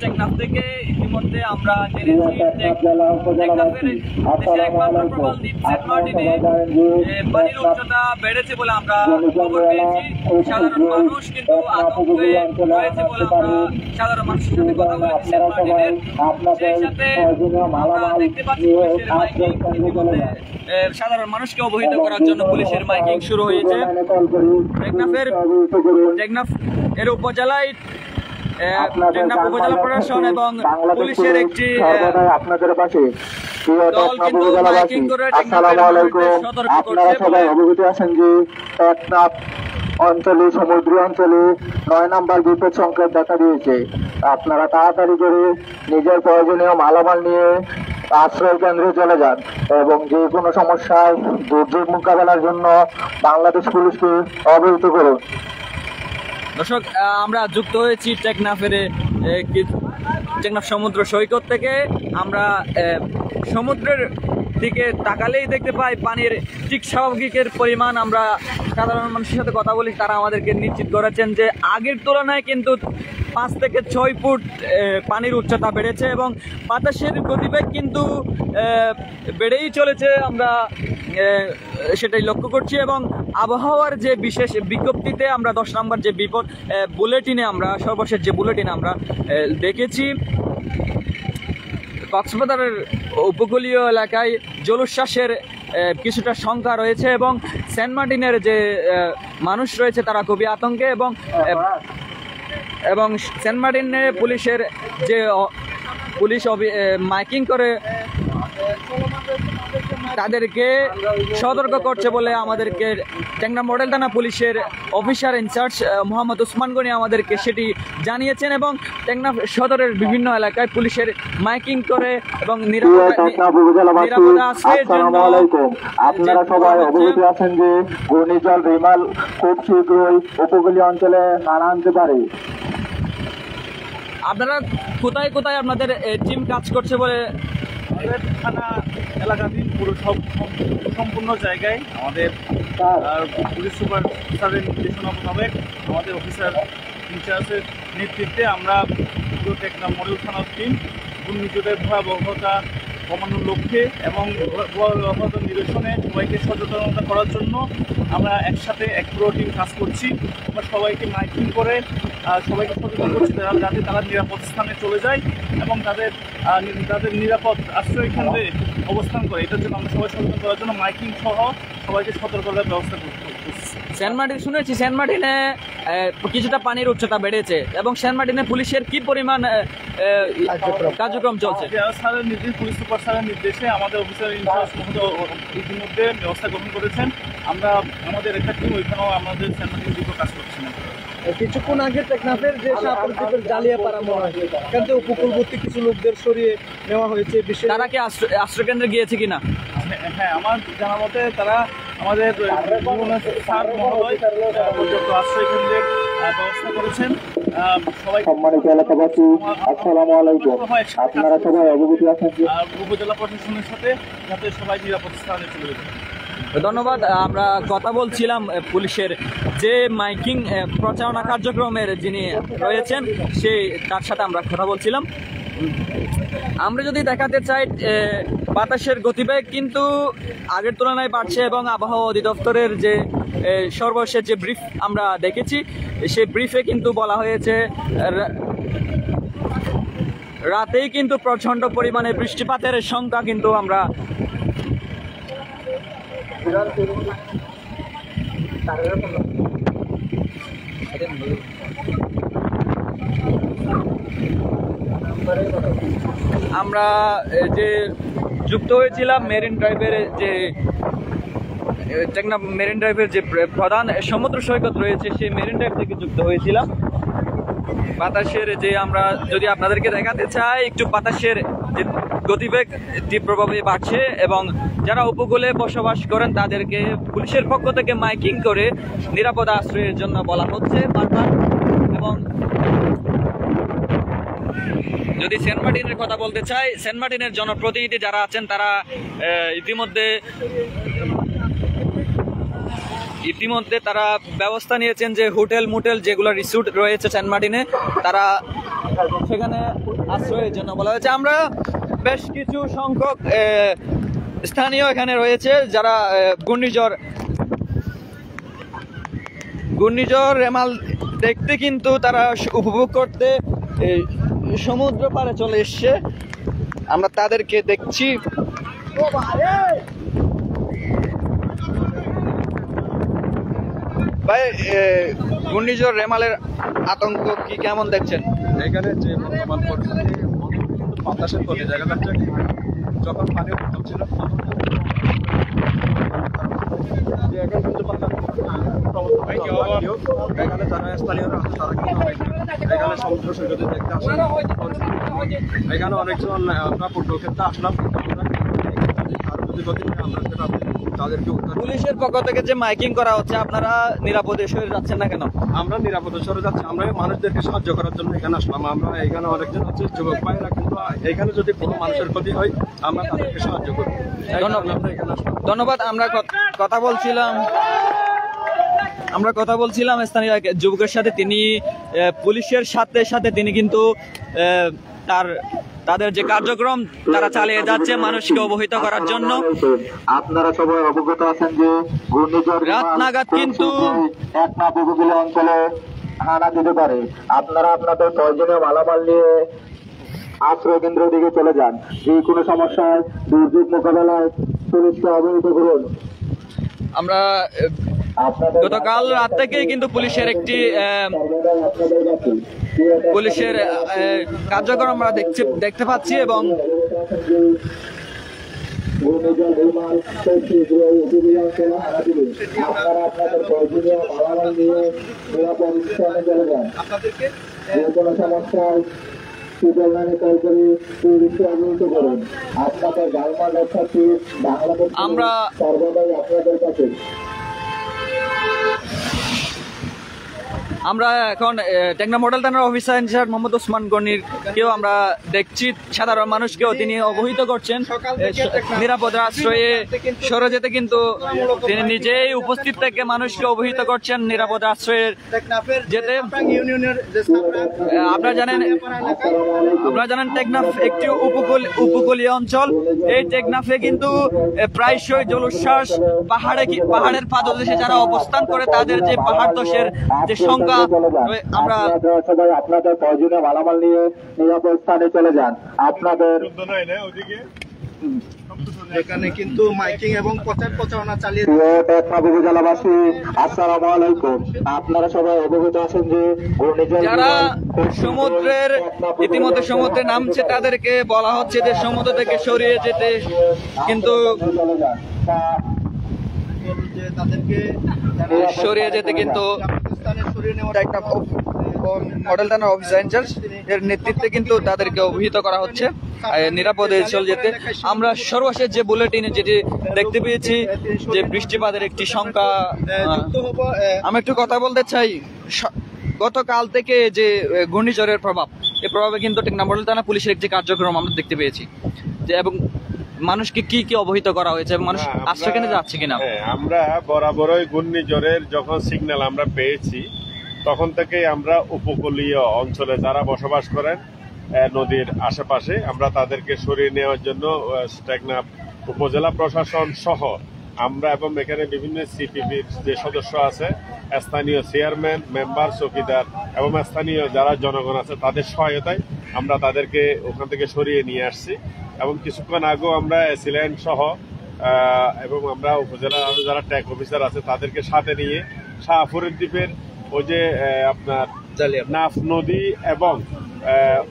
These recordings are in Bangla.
টেকনাফ থেকে ইতিমধ্যে আমরা জেনেছি টেকনাফের দেশের একমাত্র প্রবাল দ্বীপ সেন্ট মার্টিনে পানির উচ্চতা বেড়েছে বলে আমরা খবর পেয়েছি। সাধারণ মানুষ কিন্তু আতঙ্কে রয়েছে বলে আমরা সাধারণ মানুষের সাথে কথা বলেছি সেন্ট মার্টিনের। সেই সাথে আমরা দেখতে পাচ্ছি পুলিশের মাইকিং ইতিমধ্যে সাধারণ মানুষকে অবহিত করার জন্য পুলিশের মাইকিং শুরু হয়েছে। টেকনাফ এর উপজেলায় টেকনাফ উপজেলা প্রশাসন এবং পুলিশের একটি দল কিন্তু মাইকিং করে সতর্ক করছে। অবগত আছেন যে টেকনাফ অঞ্চলে সমুদ্র অঞ্চলে 9 নম্বর বিপদ সংকেত দেখা দিয়েছে। আপনারা তাড়াতাড়ি করে নিজের প্রয়োজনীয় মালামাল নিয়ে আশ্রয় কেন্দ্রে চলে যান এবং যে কোনো সমস্যায় দুর্যোগ মোকাবেলার জন্য বাংলাদেশ পুলিশকে অবহিত করুন। দর্শক, আমরা যুক্ত হয়েছি টেকনাফের সমুদ্র সৈকত থেকে। আমরা সমুদ্রের দিকে তাকালেই দেখতে পাই পানির ঠিক স্বাভাবিকের পরিমাণ। আমরা সাধারণ মানুষের সাথে কথা বলি, তারা আমাদেরকে নিশ্চিত করেছেন যে আগের তুলনায় কিন্তু 5 থেকে 6 ফুট পানির উচ্চতা বেড়েছে এবং বাতাসের গতিবেগ কিন্তু বেড়েই চলেছে। আমরা সেটাই লক্ষ্য করছি এবং আবহাওয়ার যে বিশেষ বিজ্ঞপ্তিতে আমরা 10 নম্বর যে বিপদ বুলেটিনে আমরা সর্বশেষ যে বুলেটিনে আমরা দেখেছি কক্সবাজারের উপকূলীয় এলাকায় জলোচ্ছ্বাসের কিছুটা সংখ্যা রয়েছে এবং সেন্ট মার্টিনের যে মানুষ রয়েছে তারা খুবই আতঙ্কে এবং সেন্ট মার্টিনে পুলিশের যে পুলিশ মাইকিং করে তাদেরকে সতর্ক করছে বলে আমাদেরকে টেকনাফ মডেল থানা পুলিশের অফিসার ইনচার্জ মোহাম্মদ উসমান গনি আমাদেরকে সেটি জানিয়েছেন এবং টেকনাফ সদরের বিভিন্ন এলাকায় পুলিশের মাইকিং করে এবং নিরাপদ আশ্রয়ের জন্য আপনারা সবাই অবগত আছেন যে ঘূর্ণিঝড় রিমাল খুব শীঘ্রই উপকূলীয় অঞ্চলে নাড়া আনতে পারে। আপনারা কোথায় কোথায় আপনাদের টিম কাজ করছে বলে? আমাদের থানা এলাকাধীন পুরো সম্পূর্ণ জায়গায় আমাদের পুলিশ সুপার স্যারের নির্দেশনা মোতাবেক আমাদের অফিসার ইনচার্জের নেতৃত্বে আমরা পুরো টেকনাফ মডেল থানার টিম ঘূর্ণিঝড়ের ভয়াবহতা কমানোর লক্ষ্যে এবং ভয়াবহতা নিরসনে সবাইকে সচেতনতা করার জন্য আমরা একসাথে এক পুরো টিম কাজ করছি। আমরা সবাইকে মাইকিং করে সবাইকে সচেতন করছি যাতে তারা নিরাপদ স্থানে চলে যায় এবং তাদের নিরাপদ আশ্রয় কেন্দ্রে অবস্থান করে। এটার জন্য আমরা সবাই সচেতন করার জন্য মাইকিং সহ সবাইকে সতর্কতার ব্যবস্থা করছি। সেন্ট মার্টিন শুনেছি সেন্ট মার্টিনে কিছুটা পানির উচ্চতা বেড়েছে এবং সেন্ট মার্টিনে পুলিশের কি পরিমাণ কার্যক্রম চলছে? স্যারের নির্দেশ, পুলিশ সুপার স্যারের নির্দেশে আমাদের অফিসার ইনচার্জ ইতিমধ্যে ব্যবস্থা গ্রহণ করেছেন। আমরা আমাদের একটা টিম ওইখানেও আমাদের সেন্ট মার্টিন দিকেও কাজ করছি না। কিছুক্ষণ আগে টেকনাফের যে সাপের জালিয়াপাড়া মনে হয় এখান থেকে উপকূলবর্তী কিছু লোকদের সরিয়ে নেওয়া হয়েছে। তারা কি আশ্রয়কেন্দ্রে গিয়েছে কিনা? হ্যাঁ, আমার জানা মতে তারা আমাদের স্যার মহোদয় পর্যাপ্ত আশ্রয় কেন্দ্রের ব্যবস্থা করেছেন। সবাই সম্মানিত এলাকাবাসী, আসসালামু আলাইকুম। আপনারা সবাই অবগত আছেন উপজেলা প্রশাসনের সাথে যাতে সবাই নিরাপদ স্থানে চলে যেতে। ধন্যবাদ। আমরা কথা বলছিলাম পুলিশের যে মাইকিং প্রচারণা কার্যক্রমের যিনি রয়েছেন তার সাথে আমরা কথা বলছিলাম। আমরা যদি দেখাতে চাই বাতাসের গতিবেগ কিন্তু আগের তুলনায় বাড়ছে এবং আবহাওয়া অধিদপ্তরের যে সর্বশেষ যে ব্রিফ আমরা দেখেছি সেই ব্রিফে কিন্তু বলা হয়েছে রাতেই কিন্তু প্রচণ্ড পরিমাণে বৃষ্টিপাতের সংখ্যা কিন্তু আমরা যে যুক্ত হয়েছিলাম মেরিন ড্রাইভের যে টেকনাফ মেরিন ড্রাইভের যে প্রধান সমুদ্র সৈকত রয়েছে সেই মেরিন ড্রাইভ থেকে যুক্ত হয়েছিলাম। বাতাসের যে আমরা যদি আপনাদেরকে দেখাতে চাই একটু বাতাসের যে গতিবেগ তীব্রভাবে বাড়ছে এবং যারা উপকূলে বসবাস করেন তাদেরকে পুলিশের পক্ষ থেকে মাইকিং করে নিরাপদ আশ্রয়ের জন্য বলা হচ্ছে বারবার। এবং যদি সেন্ট মার্টিনের কথা বলতে চাই, সেন্ট মার্টিনের জনপ্রতিনিধি যারা আছেন তারা ইতিমধ্যে তারা ব্যবস্থা নিয়েছেন যে হোটেল মোটেল যেগুলো রিসোর্ট রয়েছে সেন্ট মার্টিনে তারা সেখানে আশ্রয়ের জন্য বলা হয়েছে। আমরা বেশ কিছু সংখ্যক স্থানীয় এখানে রয়েছে যারা ঘূর্ণিঝড় রেমাল দেখতে কিন্তু তারা উপভোগ করতে সমুদ্র পাড়ে চলে এসছে। আমরা তাদেরকে দেখছি। ভাই, ঘূর্ণিঝড় রেমালের আতঙ্ক কি কেমন দেখছেন? এখানে যে বর্তমান পরিস্থিতি বাতাসের তলে দেখা যাচ্ছে যখন পানি উত্তম ছিল এখন কিন্তু এখানে যারা স্থানীয়রা আছে তারা কিন্তু এখানে সমুদ্র সৈকতে দেখতে আসেন। এখানে অনেকজন আমরা ফুটবল খেলতে আসলাম, তাদেরকে পুলিশের পক্ষ থেকে যে মাইকিং করা হচ্ছে, আপনারা নিরাপদে সরে যাচ্ছেন না কেন? আমরা নিরাপদে সরে যাচ্ছি, আমরা মানুষদেরকে সাহায্য করার জন্য এখানে আসলাম। আমরা এখানে অনেকজন হচ্ছে যুবক ভাইরা, কিন্তু এখানে যদি কোনো মানুষের ক্ষতি হয় আমরা তাদেরকে সাহায্য করব। ধন্যবাদ। আমরা কথা বলছিলাম স্থানীয় এক যুবকের সাথে। তিনি পুলিশের সাথে সাথে তিনি কিন্তু তাদের যে কার্যক্রম তারা চালিয়ে যাচ্ছে মানুষকে অবহিত করার জন্য। আপনারা সবাই অবগত আছেন যে ঘূর্ণিঝড় রাত নাগাদ কিন্তু টেকনাফ উপকূলীয় অঞ্চলে হানা দিতে পারে। আপনারা আপনাদের প্রয়োজনীয় মালামাল নিয়ে আশ্রয় কেন্দ্রের দিকে চলে যান। যে কোনো সমস্যায় দুর্যোগ মোকাবেলায় পুলিশকে অবহিত করুন। আমরা গতকাল রাত থেকেই কিন্তু পুলিশের কার্যক্রম আমরা দেখতে পাচ্ছি এবং কোনো সমস্যায় আপনাদের গালমা রক্ষার্থী বাংলাদেশ আমরা সর্বদাই আপনাদের কাছে। আমরা এখন টেকনাফ মডেল থানার অফিসার ইনচার্জ মোহাম্মদ ওসমান গনির কেও আমরা দেখছি, সাধারণ মানুষকেও তিনি অবহিত করছেন নিরাপদ আশ্রয়ে সরে যেতে। কিন্তু তিনি নিজেই উপস্থিত থেকে মানুষকে অবহিত করছেন নিরাপদ আশ্রয়ে যেতে। আপনারা জানেন টেকনাফ একটি উপকূলীয় অঞ্চল। এই টেকনাফে কিন্তু প্রায়শই জলোচ্ছ্বাস পাহাড়ের পাদদেশে যারা অবস্থান করে তাদের যে পাহাড় ধসের যে সংখ্যা, আমরা সবাই আপনাদের প্রয়োজনীয় মালামাল নিয়ে নিরাপদ স্থানে চলে যান। আপনাদের এখানে কিন্তু মাইকিং এবং প্রচারণা চালিয়ে টেকনাফ উপজেলাবাসী আসসালামু আলাইকুম। আপনারা সবাই অবগত আছেন যে যারা ইতিমধ্যে সমুদ্রে নামছে তাদেরকে বলা হচ্ছে যে সমুদ্র থেকে সরিয়ে যেতে, কিন্তু তাদেরকে সরিয়ে যেতে কিন্তু মডেল থানার অফিসার ইনচার্জ এর নেতৃত্বে কিন্তু তাদেরকে অবহিত করা হচ্ছে নিরাপদে চলে যেতে। আমরা সর্বশেষ যে বুলেটিনে যেটি দেখতে পেয়েছি যে বৃষ্টিপাতের একটি সংখ্যা, আমি একটু কথা বলতে চাই। গতকাল থেকে যে ঘূর্ণিঝড়ের প্রভাব, এই প্রভাবে কিন্তু টেকনাফ মডেল থানা পুলিশের একটি কার্যক্রম আমরা দেখতে পেয়েছি যে, এবং মানুষকে কি কি অবহিত করা হয়েছে এবং মানুষ আশ্রয় কেন্দ্রে যাচ্ছে কিনা। আমরা বরাবরই ঘূর্ণিঝড়ের যখন সিগন্যাল আমরা পেয়েছি তখন থেকেই আমরা উপকূলীয় অঞ্চলে যারা বসবাস করেন নদীর আশেপাশে আমরা তাদেরকে সরিয়ে নেওয়ার জন্য টেকনাফ উপজেলা প্রশাসন সহ আমরা এবং এখানে বিভিন্ন সিপিবির যে সদস্য আছে, স্থানীয় চেয়ারম্যান, মেম্বার, চৌকিদার এবং স্থানীয় যারা জনগণ আছে তাদের সহায়তায় আমরা তাদেরকে ওখান থেকে সরিয়ে নিয়ে আসছি। এবং কিছুক্ষণ আগেও আমরা এসিল্যান্ড সহ এবং আমরা উপজেলা যারা ট্যাক অফিসার আছে তাদেরকে সাথে নিয়ে শাহপুরের দ্বীপের ওই যে আপনার নাফ নদী এবং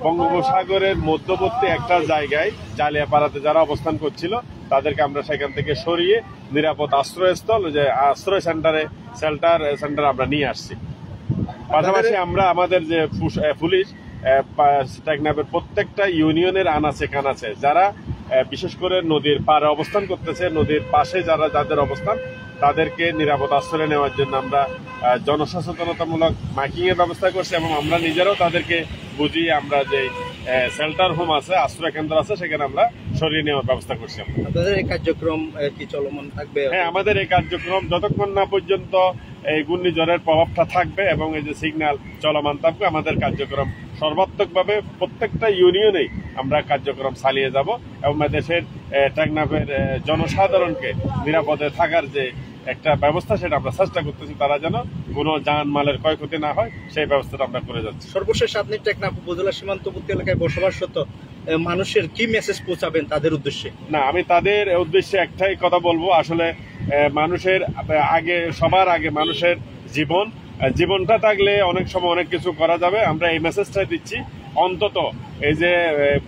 বঙ্গোপসাগরের মধ্যবর্তী একটা জায়গায় জালিয়াপাড়াতে যারা অবস্থান করছিল তাদেরকে আমরা সেখান থেকে সরিয়ে নিরাপদ আশ্রয়স্থল, যে আশ্রয় শেল্টার সেন্টার আমরা নিয়ে আসছি। পাশাপাশি আমরা আমাদের যে পুলিশ টেকনাফের প্রত্যেকটা ইউনিয়নের আনাচে কানাচে যারা বিশেষ করে নদীর পাড়ে অবস্থান করতেছে, নদীর পাশে যাদের অবস্থান তাদেরকে নিরাপদ আশ্রয় নেওয়ার জন্য আমরা জনসচেতনতামূলক মাইকিং এর ব্যবস্থা করছি এবং আমরা নিজেরাও তাদেরকে বুঝিয়ে আমরা যে শেল্টার হোম আছে, আশ্রয় কেন্দ্র আছে, সেখানে আমরা সরিয়ে নেওয়ার ব্যবস্থা করছি। আপনাদের এই কার্যক্রম কি চলমান থাকবে? হ্যাঁ, আমাদের এই কার্যক্রম যতক্ষণ না পর্যন্ত এই ঘূর্ণিঝড়ের প্রভাবটা থাকবে এবং এই যে সিগন্যাল চলমান থাকবে, আমাদের কার্যক্রম সর্বাত্মকভাবে প্রত্যেকটা ইউনিয়নেই আমরা কার্যক্রম চালিয়ে যাব এবং দেশের টেকনাফের জনসাধারণকে নিরাপদে থাকার যে একটা ব্যবস্থা, সেটা আমরা চেষ্টা করতেছি, তারা যেন কোনো জানমালের ক্ষয়ক্ষতি না হয় সেই ব্যবস্থাটা আমরা করে যাচ্ছি। সর্বশেষ আপনি টেকনাফ উপজেলা সীমান্তবর্তী এলাকায় বসবাসরত মানুষের কি মেসেজ পৌঁছাবেন তাদের উদ্দেশ্যে? না, আমি তাদের উদ্দেশ্যে একটাই কথা বলবো, আসলে মানুষের সবার আগে মানুষের জীবনটা থাকলে অনেক সময় অনেক কিছু করা যাবে। আমরা এই মেসেজটাই দিচ্ছি, অন্তত এই যে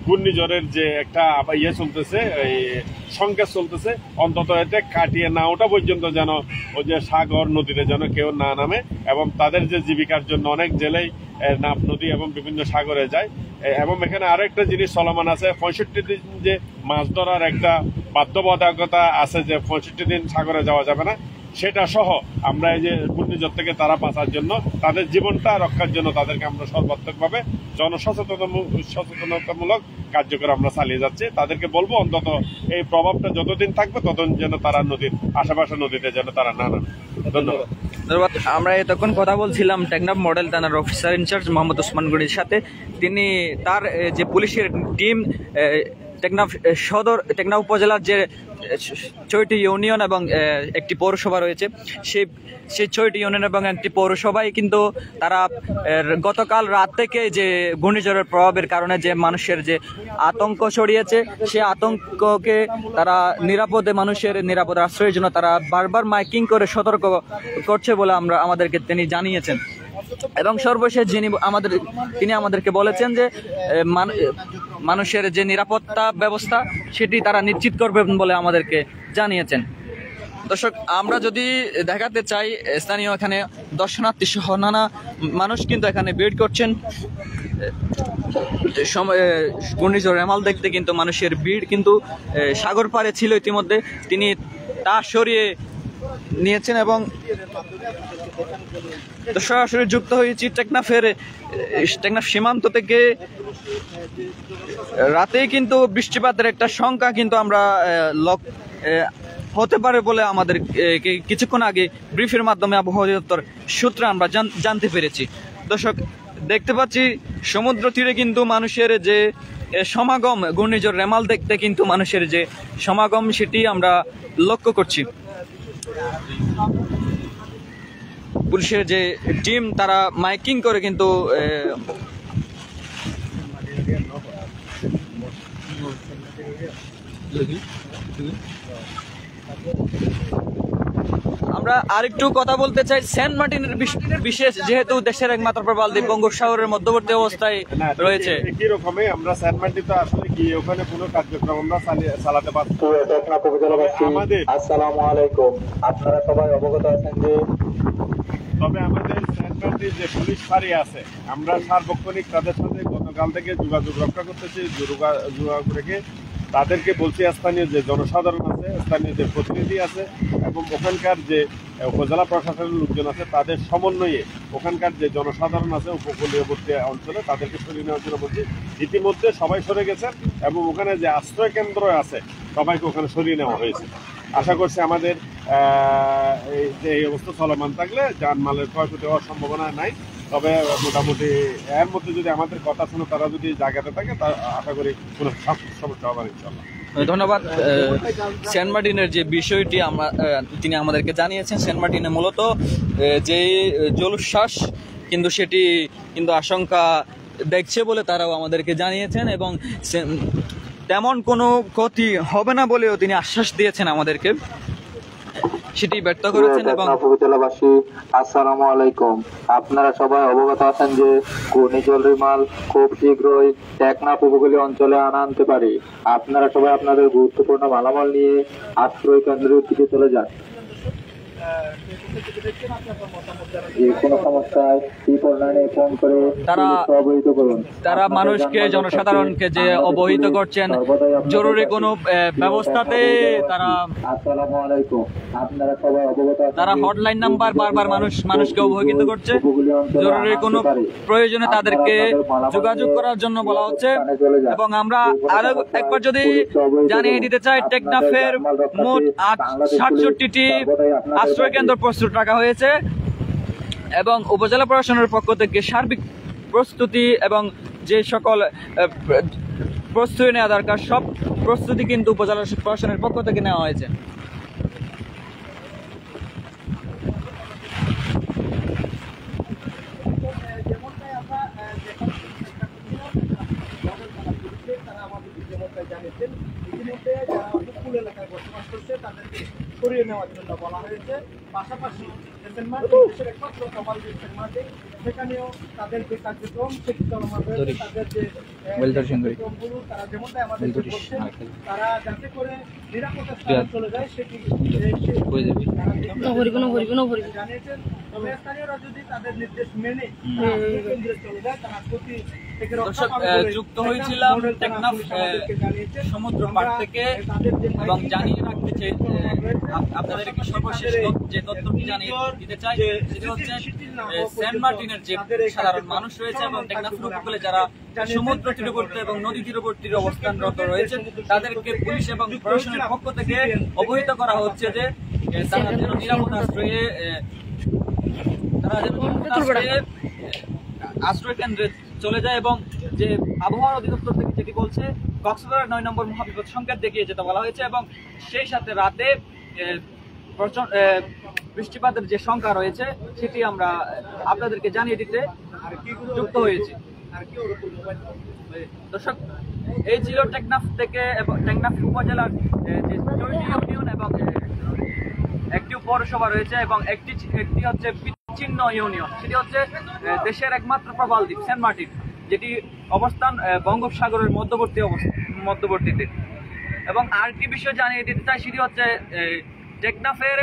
ঘূর্ণিঝড়ের যে একটা চলতেছে, এই সংকেত চলতেছে, অন্তত এতে কাটিয়ে না ওঠা পর্যন্ত যেন ওই যে সাগর নদীতে যেন কেউ না নামে এবং তাদের যে জীবিকার জন্য অনেক জেলেই নাফ নদী এবং বিভিন্ন সাগরে যায়। এবং এখানে আরো একটা জিনিস চলমান আছে, 65 দিন যে মাছ ধরার একটা বাধ্যবাধকতা আছে, যে 65 দিন সাগরে যাওয়া যাবে না, সেটা সহ আমরা এই যে ঘূর্ণিঝড় থেকে তারা বাঁচার জন্য, তাদের জীবনটা রক্ষার জন্য তাদেরকে আমরা সর্বাত্মকভাবে জনসচেতনতামূলক কার্যক্রম আমরা চালিয়ে যাচ্ছি। তাদেরকে বলবো অন্তত এই প্রভাবটা যতদিন থাকবে ততদিন যেন তারা নদীর আশেপাশে নদীতে যেন তারা না নামে। ধন্যবাদ। আমরা এতক্ষণ কথা বলছিলাম টেকনাফ মডেল থানার অফিসার ইনচার্জ মোহাম্মদ ওসমান গনির সাথে। তিনি তার যে পুলিশের টিম টেকনাফ উপজেলার যে 6টি ইউনিয়ন এবং একটি পৌরসভা রয়েছে, সেই 6টি ইউনিয়ন এবং একটি পৌরসভায় কিন্তু তারা গতকাল রাত থেকে যে ঘূর্ণিঝড়ের প্রভাবের কারণে যে মানুষের যে আতঙ্ক ছড়িয়েছে, সেই আতঙ্ককে তারা মানুষের নিরাপদ আশ্রয়ের জন্য তারা বারবার মাইকিং করে সতর্ক করছে বলে আমাদেরকে তিনি জানিয়েছেন। এবং সর্বশেষ তিনি আমাদেরকে বলেছেন যে মানুষের যে নিরাপত্তা ব্যবস্থা সেটি তারা নিশ্চিত করবেন বলে আমাদেরকে জানিয়েছেন। দর্শক, আমরা যদি দেখাতে চাই, স্থানীয় এখানে দর্শনার্থী সহ নানা মানুষ কিন্তু এখানে ভিড় করছেন। ঘূর্ণিঝড় রেমাল দেখতে কিন্তু মানুষের ভিড় কিন্তু সাগর পাড়ে ছিল ইতিমধ্যে, তিনি তা সরিয়ে নিয়েছেন এবং সরাসরি যুক্ত হয়েছি টেকনাফ সীমান্ত থেকে। রাতেই কিন্তু বৃষ্টিপাতের একটা সংখ্যা কিন্তু আমরা হতে পারে বলে আমাদের কিছুক্ষণ আগে ব্রিফের মাধ্যমে আবহাওয়া অধিদপ্তর সূত্রে আমরা জানতে পেরেছি। দর্শক, দেখতে পাচ্ছি সমুদ্র তীরে কিন্তু মানুষের যে সমাগম, ঘূর্ণিঝড় রেমাল দেখতে কিন্তু মানুষের যে সমাগম সেটি আমরা লক্ষ্য করছি। পুলিশের যে টিম তারা মাইকিং করে কিন্তু আমরা আরেকটু কথা বলতে চাই সেন্ট মার্টিনের বিশেষ, যেহেতু দেশের একমাত্র প্রবাল দ্বীপ বঙ্গোপসাগরের মধ্যবর্তী অবস্থায় রয়েছে। একই রকমই আমরা সেন্ট মার্টিনে আসলে গিয়ে ওখানে কোনো কার্যক্রম আমরা চালাতে পারছি। আসসালামু আলাইকুম, আপনারা সবাই অবগত আছেন যে তবে আমাদের সেন্ট মার্টিন যে পুলিশ ফাঁড়ি আছে, আমরা সার্বক্ষণিক তাদের সাথে গতকাল থেকে যোগাযোগ রক্ষা করতেছি। যোগাযোগ রেখে তাদেরকে বলছি, স্থানীয় যে জনসাধারণ আছে, স্থানীয় যে প্রতিনিধি আছে এবং ওখানকার যে উপজেলা প্রশাসনের লোকজন আছে, তাদের সমন্বয়ে ওখানকার যে জনসাধারণ আছে উপকূলীয়বর্তী অঞ্চলে তাদেরকে সরিয়ে নেওয়ার জন্য বলছি। ইতিমধ্যে সবাই সরে গেছেন এবং ওখানে যে আশ্রয় কেন্দ্র আছে সবাইকে ওখানে সরিয়ে নেওয়া হয়েছে। আশা করছি আমাদের এই অবস্থা চলমান থাকলে জানমালের ক্ষয়ক্ষতি হওয়ার সম্ভাবনা নাই। তবে মোটামুটি এর মধ্যে যদি আমাদের কথা শুনে তারা যদি জায়গাতে থাকে, তা আশা করি কোনো সমস্যা হবে না ইনশাআল্লাহ। ধন্যবাদ। সেন্ট মার্টিনের যে বিষয়টি তিনি আমাদেরকে জানিয়েছেন, সেন্ট মার্টিনে মূলত যে জলোচ্ছ্বাস কিন্তু সেটি কিন্তু আশঙ্কা দেখছে বলে তারাও আমাদেরকে জানিয়েছেন এবং তেমন কোনো ক্ষতি হবে না বলেও তিনি আশ্বাস দিয়েছেন আমাদেরকে, সেটি ব্যর্থ করেছেন। এবং উপজেলাবাসী আসসালামু আলাইকুম, আপনারা সবাই অবগত আছেন যে ঘূর্ণিঝড় রেমাল খুব শীঘ্রই টেকনাফ উপকূলীয় অঞ্চলে আনতে পারে। আপনারা সবাই আপনাদের গুরুত্বপূর্ণ মালামাল নিয়ে আশ্রয় কেন্দ্রের দিকে চলে যান। যে কোনো সমস্যায় 999 ফোন করে তারা- পুলিশকে অবহিত করুন। তারা মানুষকে, জনসাধারণকে যে অবহিত করছেন জরুরি কোনো ব্যবস্থাতে তারা আসসালামু আলাইকুম। আপনারা সবাই অবগত আছেন তারা যে হটলাইন নাম্বার বারবার মানুষকে অবহিত করছে। জরুরি কোনো প্রয়োজনে তাদেরকে যোগাযোগ করার জন্য বলা হচ্ছে। এবং আমরা আরো একবার যদি জানিয়ে দিতে চাই, টেকনাফের মোট 67টি আশ্রয় কেন্দ্র প্রস্তুত রাখা হয়েছে এবং উপজেলা প্রশাসনের পক্ষ থেকে সার্বিক প্রস্তুতি এবং যে সকল প্রস্তুতি নেওয়া দরকার সব প্রস্তুতি কিন্তু উপজেলা প্রশাসনের পক্ষ থেকে নেওয়া হয়েছে। যেমনটাই আমরা তারা আমাদেরকে যেমনটাই জানিয়েছেন, ইতিমধ্যে যারা উপকূল এলাকায় বসবাস করছে তাদেরকে সরিয়ে নেওয়ার জন্য বলা হয়েছে। পাশাপাশি দেশের একমাত্র কমাল সেখানেও তাদের যে কার্যক্রম সেটি চলমান রয়েছে। তাদের যে কার্যক্রমগুলো তারা যেমনটাই আমাদেরকে বলছেন, তারা যাতে করে নিরাপত্তা স্থানে চলে যায় সেটি জানিয়েছেন। তবে স্থানীয়রা যদি তাদের নির্দেশ মেনে কেন্দ্রে চলে যায় তারা ক্ষতি থেকে রক্ষা দর্শক, পাবে বলে যুক্ত হয়েছিলাম টেকনাফ সমুদ্র পাড় থেকে এবং জানিয়ে রাখতে চাই আপনাদেরকে সর্বশেষ যে তথ্যটি জানিয়ে দিতে চাই সেটি হচ্ছে সেন্ট মার্টিনের যে সাধারণ মানুষ রয়েছে এবং টেকনাফের উপকূলে যারা সমুদ্র তীরবর্তী এবং নদী তীরবর্তীর অবস্থানরত রয়েছে তাদেরকে পুলিশ এবং প্রশাসনের পক্ষ থেকে অবহিত করা হচ্ছে যে তারা যেন নিরাপদ আশ্রয়ে আশ্রয় কেন্দ্রে চলে যায়। এবং যে আবহাওয়া অধিদপ্তর থেকে যেটি বলছে, কক্সবাজার 9 নম্বর মহাবিপদ সংকেত দেখিয়ে যেতে বলা হয়েছে এবং সেই সাথে রাতে বৃষ্টিপাতের যে সংখ্যা রয়েছে সেটি আমরা আপনাদেরকে জানিয়ে দিতে যুক্ত হয়েছি। দর্শক, এই ছিল টেকনাফ থেকে এবং টেকনাফ উপজেলার যে ইউনিয়ন এবং একটি পৌরসভা রয়েছে এবং একটি হচ্ছে বিচ্ছিন্ন ইউনিয়ন, সেটি হচ্ছে দেশের একমাত্র প্রবাল দ্বীপ সেন্ট মার্টিন, যেটি অবস্থান বঙ্গোপসাগরের মধ্যবর্তীতে। এবং আরেকটি বিষয় জানিয়ে দিতে চাই, সেটি হচ্ছে টেকনাফের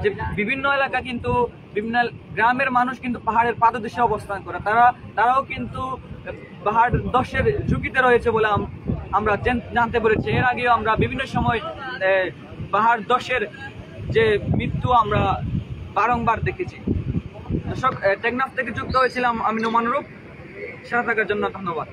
যে বিভিন্ন এলাকা কিন্তু বিভিন্ন গ্রামের মানুষ কিন্তু পাহাড়ের পাদদেশে অবস্থান করে, তারাও কিন্তু পাহাড় ধসের ঝুঁকিতে রয়েছে বলে আমরা জানতে পেরেছি। এর আগেও আমরা বিভিন্ন সময় পাহাড় ধসের যে মৃত্যু আমরা বারংবার দেখেছি। দর্শক, টেকনাফ থেকে যুক্ত হয়েছিলাম আমি নোমানুরূপ। সাথে থাকার জন্য ধন্যবাদ।